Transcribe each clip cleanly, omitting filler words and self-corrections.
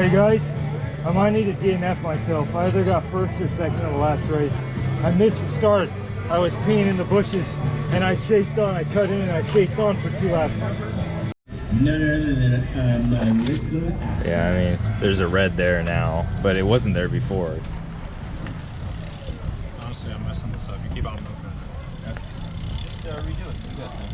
Hey guys, I might need to DNF myself. I either got first or second in the last race. I missed the start. I was peeing in the bushes and I chased on. I cut in and I chased on for 2 laps. Yeah, I mean, there's a red there now, but it wasn't there before. Honestly, I'm messing this up. You keep on moving. Okay. Just redo it. You got time.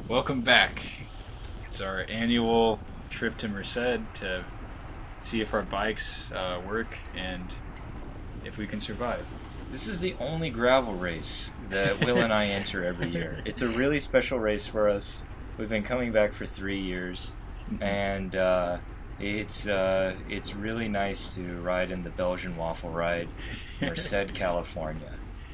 Welcome back. It's our annual trip to Merced to see if our bikes work and if we can survive. This is the only gravel race that Will and I enter every year. It's a really special race for us. We've been coming back for 3 years, and it's really nice to ride in the Belgian waffle ride, Merced, California.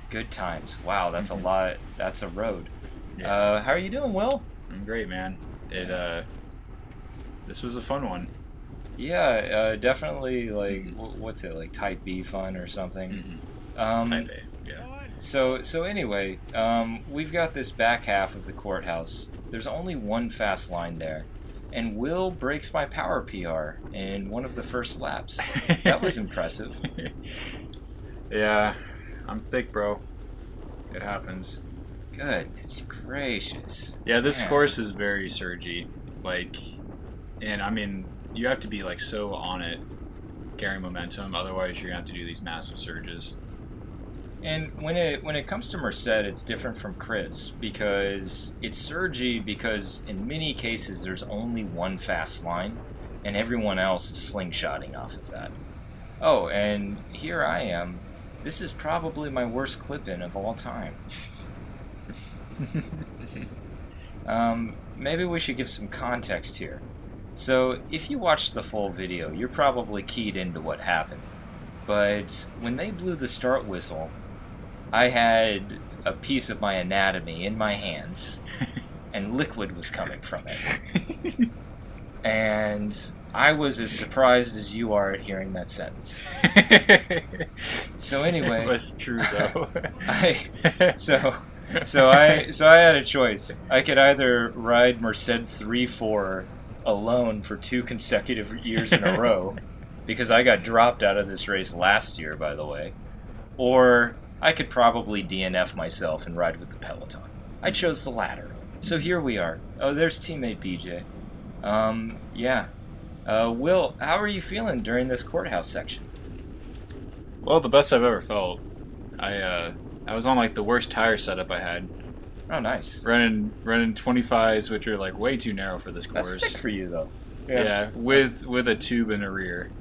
Good times. Wow, that's a lot. That's a road. Yeah. How are you doing, Will? I'm great, man. This was a fun one. Yeah, definitely. Like, what's it like? Type B fun or something? Type A. Yeah. So anyway, we've got this back half of the courthouse. There's only one fast line there, and Will breaks my power PR in one of the first laps. That was impressive. Yeah, I'm thick, bro. It happens. Goodness gracious. Yeah, this Man. course is very surgy. Like, and I mean, you have to be like so on it, carrying momentum. Otherwise, you're gonna have to do these massive surges. And when it comes to Merced, it's different from crits because it's surgy because in many cases there's only one fast line, and everyone else is slingshotting off of that. Oh, and here I am. This is probably my worst clip-in of all time. Maybe we should give some context here. So, if you watched the full video, you're probably keyed into what happened. But when they blew the start whistle, I had a piece of my anatomy in my hands, and liquid was coming from it. And I was as surprised as you are at hearing that sentence. So anyway, It was true though. So I had a choice. I could either ride Merced 3-4 alone for 2 consecutive years in a row, because I got dropped out of this race last year, by the way, or I could probably DNF myself and ride with the peloton. I chose the latter. So here we are. Oh, there's teammate BJ. Yeah. Will, how are you feeling during this courthouse section? Well, the best I've ever felt. I was on like the worst tire setup I had. Oh, nice. Running 25s, which are like way too narrow for this course. That's thick for you, though. Yeah, with a tube in a rear.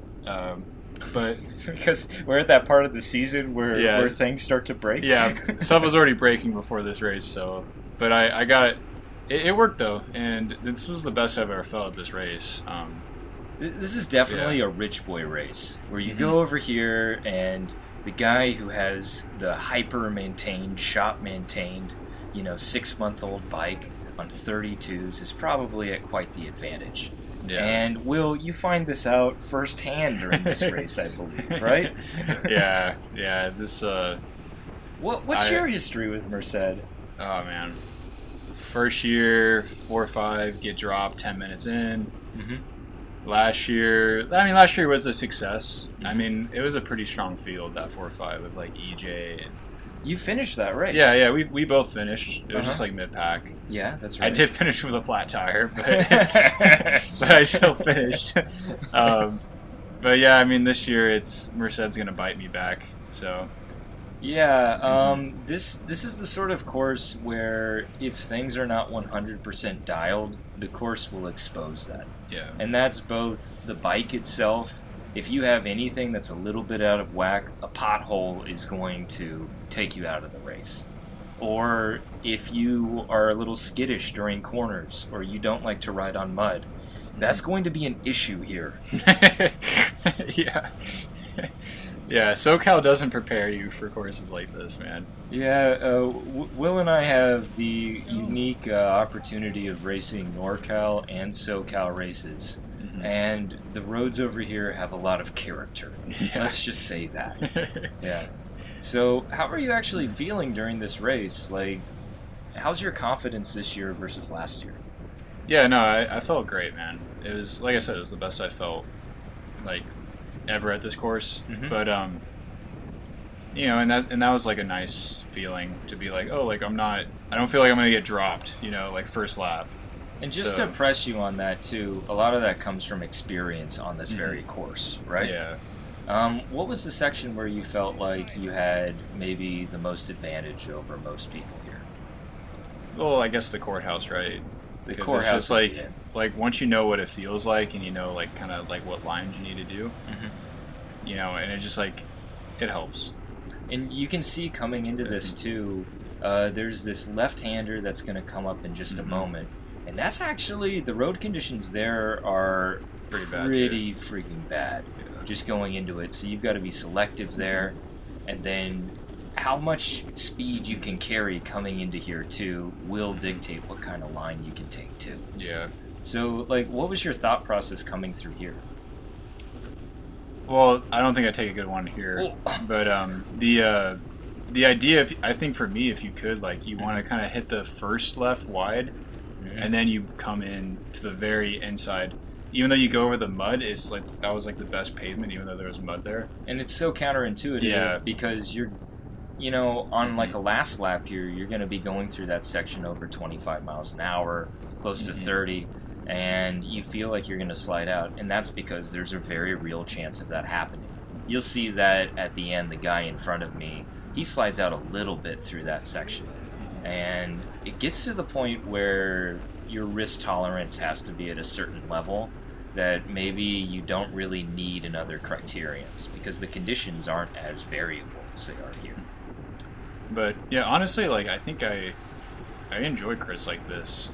But because we're at that part of the season where things start to break. Yeah, stuff was already breaking before this race. So, but I got it. It worked though, and this was the best I've ever felt at this race. This is definitely a rich boy race where you go over here and the guy who has the hyper maintained, shop maintained, 6-month-old bike on 32s is probably at quite the advantage. Yeah. And Will, you find this out firsthand during this race, I believe, right? Yeah. This. What's your history with Merced? Oh man, first year 4-5, get dropped 10 minutes in. Last year was a success. I mean, it was a pretty strong field, that 4-5 with like EJ and. You finished that race. Yeah, we both finished. It was just like mid-pack. Yeah, that's right. I did finish with a flat tire, but but I still finished. But yeah, I mean, this year Merced's gonna bite me back. So yeah, this is the sort of course where if things are not 100% dialed, the course will expose that. Yeah, and that's both the bike itself. If you have anything that's a little bit out of whack, a pothole is going to take you out of the race. Or if you are a little skittish during corners, or you don't like to ride on mud, that's going to be an issue here. Yeah. Yeah, SoCal doesn't prepare you for courses like this, man. Yeah, Will and I have the unique opportunity of racing NorCal and SoCal races. And the roads over here have a lot of character. Yeah. Let's just say that. Yeah. So, how are you actually feeling during this race? Like, how's your confidence this year versus last year? Yeah, no, I felt great, man. It was, like I said, it was the best I felt, like, ever at this course. Mhm. But, you know, and that was, like, a nice feeling to be like, oh, like, I don't feel like I'm going to get dropped, you know, like, first lap. And just So- to press you on that, too, a lot of that comes from experience on this very course, right? Yeah. What was the section where you felt like you had maybe the most advantage over most people here? Well, I guess the courthouse, right? The Because courthouse, it's just yeah. like once you know what it feels like and you know like kind of like what lines you need to do, you know, and it just like it helps. And you can see coming into this too, there's this left-hander that's going to come up in just a moment, and that's actually the road conditions there are Pretty bad. pretty freaking bad. Yeah. Just going into it, so you've got to be selective there, and then how much speed you can carry coming into here too will dictate what kind of line you can take too. Yeah. So, like, what was your thought process coming through here? Well, I don't think I take a good one here, but the idea, I think for me, if you could, like, you want to kind of hit the first left wide, and then you come in to the very inside. Even though you go over the mud, it's like that was like the best pavement, even though there was mud there. And it's so counterintuitive because you're, you know, on like a last lap here, you're going to be going through that section over 25 miles an hour, close to 30, and you feel like you're going to slide out. And that's because there's a very real chance of that happening. You'll see that at the end, the guy in front of me, he slides out a little bit through that section. And it gets to the point where your risk tolerance has to be at a certain level that maybe you don't really need another criteriums because the conditions aren't as variable as they are here. But yeah, honestly, like I think I enjoy crits like this,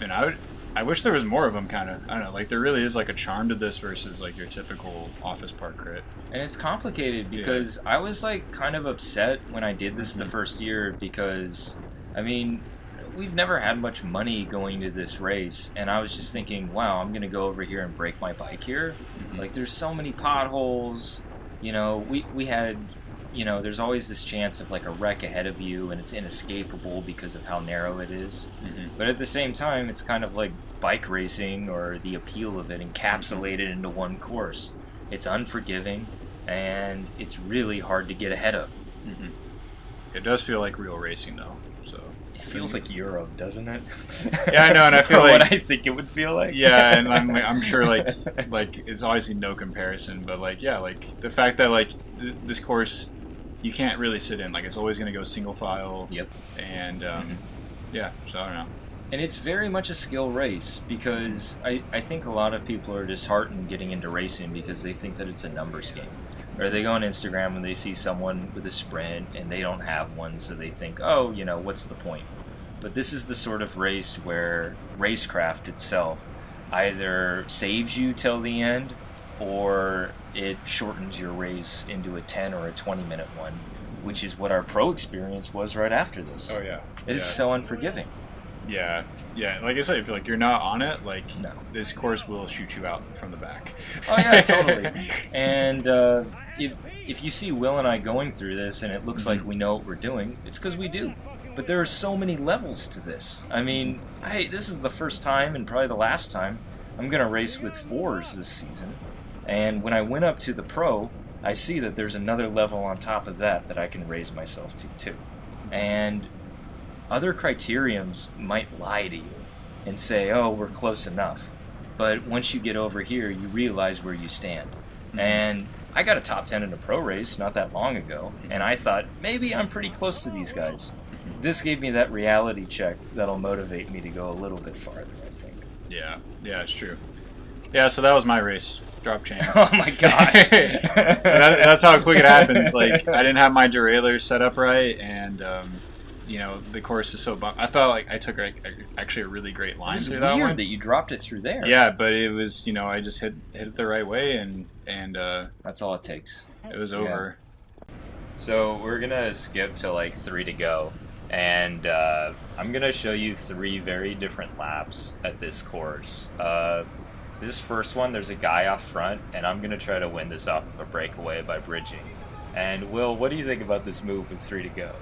and I wish there was more of them. Kind of, I don't know, like there really is like a charm to this versus like your typical office park crit. And it's complicated because I was like kind of upset when I did this the first year because, I mean, we've never had much money going to this race, and I was just thinking, wow, I'm gonna go over here and break my bike here. Like there's so many potholes, you know, we had, you know, there's always this chance of like a wreck ahead of you and it's inescapable because of how narrow it is. But at the same time, it's kind of like bike racing or the appeal of it encapsulated into one course. It's unforgiving and it's really hard to get ahead of. It does feel like real racing though. So It feels like Europe, doesn't it? Yeah, I know, and I feel like what I think it would feel like. Yeah, and I'm sure like it's obviously no comparison, but like yeah, like the fact that like this course you can't really sit in, like it's always going to go single file. Yep. And yeah, so I don't know. And it's very much a skill race because I think a lot of people are disheartened getting into racing because they think that it's a numbers game. Or they go on Instagram and they see someone with a sprint and they don't have one, so they think, oh, you know, what's the point? But this is the sort of race where racecraft itself either saves you till the end or it shortens your race into a 10 or a 20-minute one, which is what our pro experience was right after this. Oh yeah. It is so unforgiving. Yeah, yeah. Like I said, if like you're not on it, like No. this course will shoot you out from the back. Oh yeah, totally. And if you see Will and I going through this and it looks like we know what we're doing, it's because we do. But there are so many levels to this. I mean, this is the first time and probably the last time I'm going to race with 4s this season. And when I went up to the pro, I see that there's another level on top of that I can raise myself to too. And other criteriums might lie to you and say, oh, we're close enough. But once you get over here, you realize where you stand. And I got a top 10 in a pro race not that long ago, and I thought, maybe I'm pretty close to these guys. This gave me that reality check that'll motivate me to go a little bit farther, I think. Yeah, it's true. Yeah, so that was my race. Drop chain. Oh my gosh. That's how quick it happens. Like, I didn't have my derailleur set up right, and you know, the course is so bumpy. I thought like I took actually a really great line through that one. That you dropped it through there. Yeah, but it was, you know, I just hit it the right way, and that's all it takes. it was over. So we're gonna skip to like 3 to go, and I'm gonna show you 3 very different laps at this course. This first one, there's a guy off front, and I'm gonna try to win this off of a breakaway by bridging. And Will, what do you think about this move with 3 to go?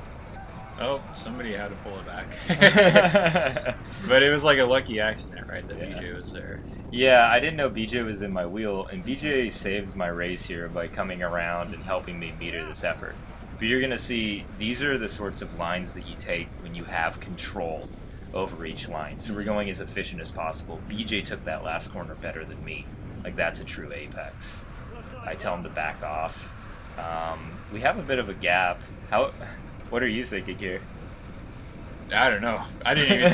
Oh, somebody had to pull it back. But it was like a lucky accident, right? That BJ was there. Yeah, I didn't know BJ was in my wheel, and BJ saves my race here by coming around and helping me meter this effort. But you're going to see these are the sorts of lines that you take when you have control over each line. So we're going as efficient as possible. BJ took that last corner better than me. Like, that's a true apex. I tell him to back off. We have a bit of a gap. What are you thinking here? I don't know. I didn't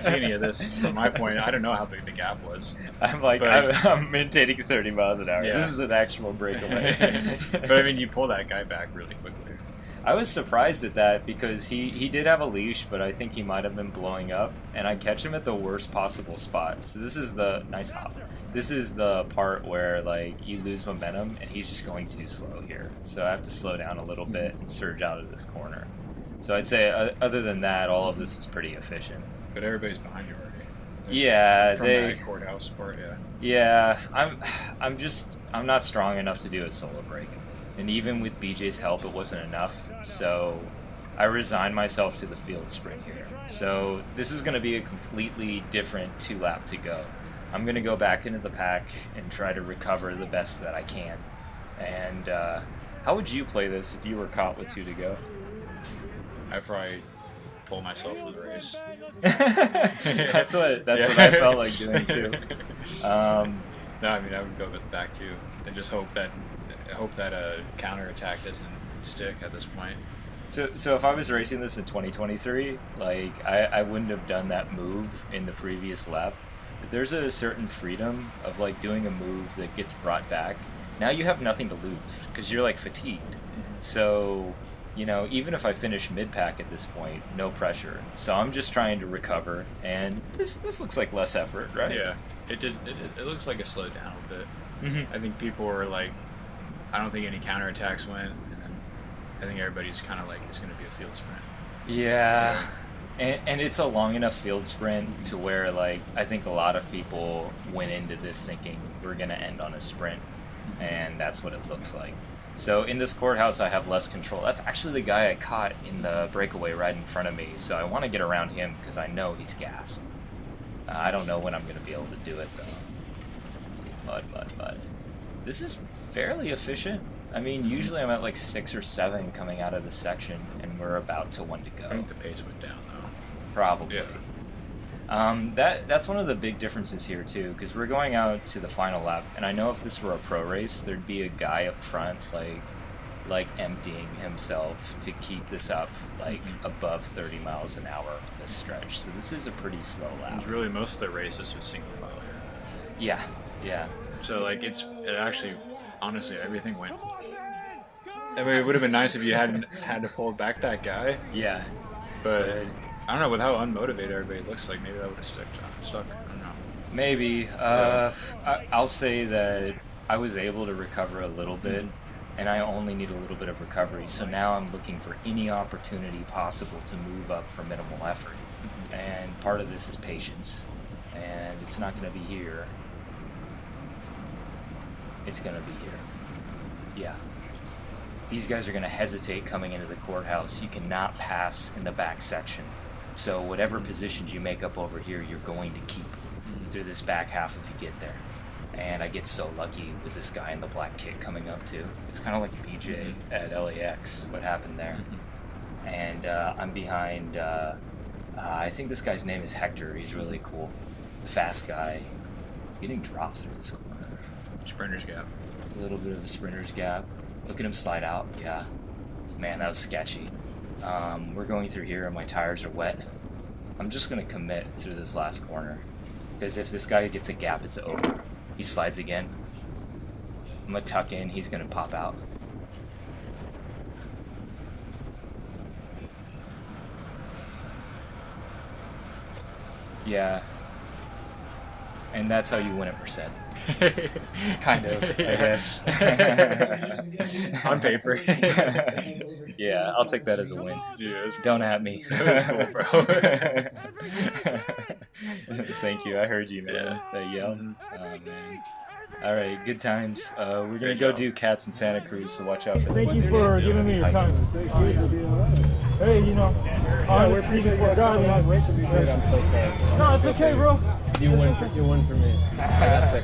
see any of this from my point. I don't know how big the gap was. I'm like, I'm maintaining 30 miles an hour. Yeah. This is an actual breakaway. But I mean, you pull that guy back really quickly. I was surprised at that because he did have a leash, but I think he might have been blowing up, and I catch him at the worst possible spot. So this is the nice hop. This is the part where like you lose momentum, and he's just going too slow here. So I have to slow down a little bit and surge out of this corner. So I'd say other than that, all of this was pretty efficient. But everybody's behind you already. Yeah, From that courthouse part, Yeah, I'm not strong enough to do a solo break. And even with BJ's help, it wasn't enough, so I resigned myself to the field sprint here. So this is going to be a completely different 2-lap to go. I'm going to go back into the pack and try to recover the best that I can. And how would you play this if you were caught with 2 to go? I'd probably pull myself from the race. That's what I felt like doing too. No, I mean I would go back too, and just hope that a counterattack doesn't stick at this point. So if I was racing this in 2023, like I wouldn't have done that move in the previous lap. But there's a certain freedom of like doing a move that gets brought back. Now you have nothing to lose because you're like fatigued. So, you know, even if I finish mid-pack at this point, no pressure. So I'm just trying to recover, and this looks like less effort, right? Yeah, it looks like it slowed down a bit. Mm-hmm. I think people were like, I don't think any counterattacks went, and then I think everybody's kind of like, it's going to be a field sprint. Yeah. And it's a long enough field sprint to where, like, I think a lot of people went into this thinking we're going to end on a sprint, and that's what it looks like. So in this courthouse, I have less control. That's actually the guy I caught in the breakaway right in front of me, so I want to get around him because I know he's gassed. I don't know when I'm going to be able to do it, though. But. This is fairly efficient. I mean, usually I'm at like 6 or 7 coming out of the section, and we're about to 1 to go. I think the pace went down, though. Probably. Yeah. That's one of the big differences here too, because we're going out to the final lap, and I know if this were a pro race, there'd be a guy up front like emptying himself to keep this up like above 30 miles an hour on this stretch. So this is a pretty slow lap. It's really most of the races with single file here. Yeah. So like it actually, honestly, everything went. I mean, it would have been nice if you hadn't had to pull back that guy. Yeah. But I don't know, with how unmotivated everybody looks like, maybe that would have stuck. I don't know. Maybe. I'll say that I was able to recover a little bit, and I only need a little bit of recovery. So now I'm looking for any opportunity possible to move up for minimal effort. And part of this is patience. And it's not going to be here. It's going to be here. Yeah. These guys are going to hesitate coming into the courthouse. You cannot pass in the back section. So whatever positions you make up over here, you're going to keep through this back half if you get there. And I get so lucky with this guy in the black kit coming up too. It's kind of like BJ at LAX, what happened there. And I'm behind, I think this guy's name is Hector. He's really cool. Fast guy. Getting dropped through this corner. Sprinter's gap. A little bit of a sprinter's gap. Look at him slide out. Yeah. Man, that was sketchy. We're going through here and my tires are wet. I'm just going to commit through this last corner. Because if this guy gets a gap, it's over. He slides again. I'm going to tuck in. He's going to pop out. Yeah. And that's how you win at Merced. Kind of, I guess. On paper. Yeah, I'll take that as a win. Yeah, Don't at me. that's cool, bro. Thank you. I heard you, man. That yell. Oh, man. All right, good times. We're going to go do Cats in Santa Cruz, so watch out for Thank you for giving me your time. Thank you for being alive. Hey, you know, honesty before godliness. Dude, I'm so sorry. No, it's okay, bro. You win for me. I got second.